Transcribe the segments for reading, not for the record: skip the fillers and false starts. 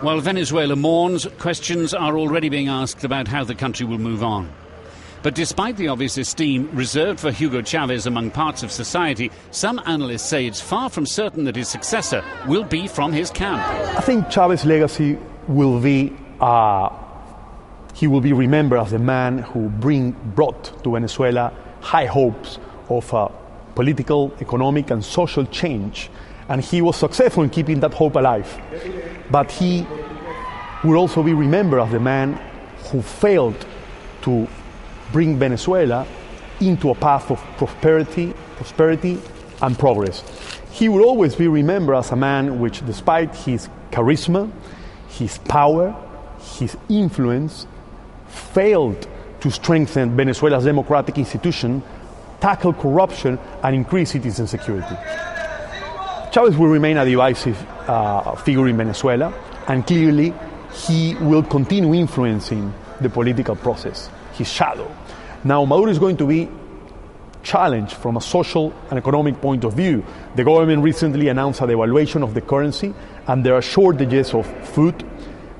While Venezuela mourns, questions are already being asked about how the country will move on. But despite the obvious esteem reserved for Hugo Chavez among parts of society, some analysts say it's far from certain that his successor will be from his camp. I think Chavez's legacy will be, he will be remembered as the man who brought to Venezuela high hopes of political, economic and social change. And he was successful in keeping that hope alive. But he will also be remembered as the man who failed to bring Venezuela into a path of prosperity and progress. He will always be remembered as a man which, despite his charisma, his power, his influence, failed to strengthen Venezuela's democratic institution, tackle corruption and increase citizen security. Chavez will remain a divisive figure in Venezuela, and clearly he will continue influencing the political process, his shadow. Now, Maduro is going to be challenged from a social and economic point of view. The government recently announced a devaluation of the currency, and there are shortages of food,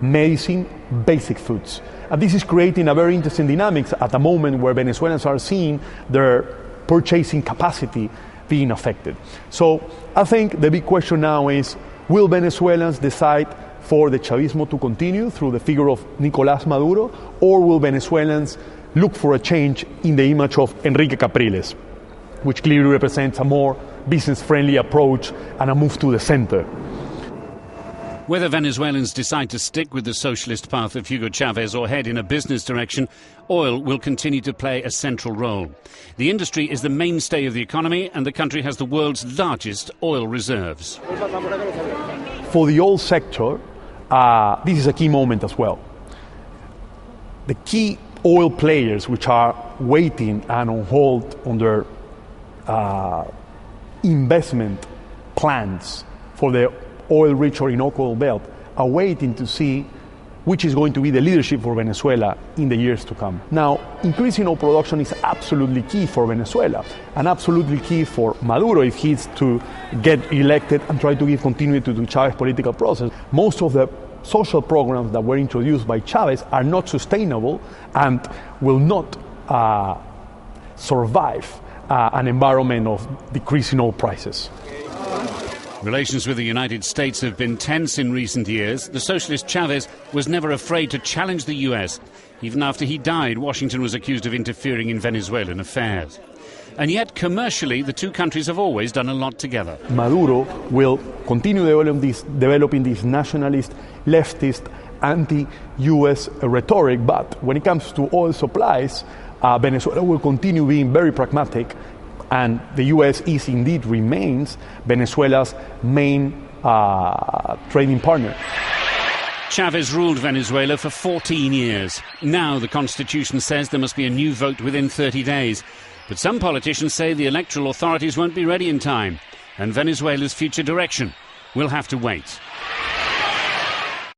medicine, basic foods. And this is creating a very interesting dynamics at a moment where Venezuelans are seeing their purchasing capacity being affected. So I think the big question now is, will Venezuelans decide for the Chavismo to continue through the figure of Nicolás Maduro, or will Venezuelans look for a change in the image of Enrique Capriles, which clearly represents a more business-friendly approach and a move to the center? Whether Venezuelans decide to stick with the socialist path of Hugo Chavez or head in a business direction, oil will continue to play a central role. The industry is the mainstay of the economy, and the country has the world's largest oil reserves. For the oil sector, this is a key moment as well. The key oil players which are waiting and on hold on their investment plans for the oil-rich Orinoco oil belt are waiting to see which is going to be the leadership for Venezuela in the years to come. Now, increasing oil production is absolutely key for Venezuela and absolutely key for Maduro if he's to get elected and try to give continuity to Chavez's political process. Most of the social programs that were introduced by Chavez are not sustainable and will not survive an environment of decreasing oil prices. Relations with the United States have been tense in recent years. The socialist Chavez was never afraid to challenge the US. Even after he died, Washington was accused of interfering in Venezuelan affairs. And yet, commercially, the two countries have always done a lot together. Maduro will continue developing this nationalist, leftist, anti-US rhetoric, but when it comes to oil supplies, Venezuela will continue being very pragmatic, and the US remains Venezuela's main trading partner. Chavez ruled Venezuela for 14 years. Now the constitution says there must be a new vote within 30 days. But some politicians say the electoral authorities won't be ready in time, and Venezuela's future direction will have to wait.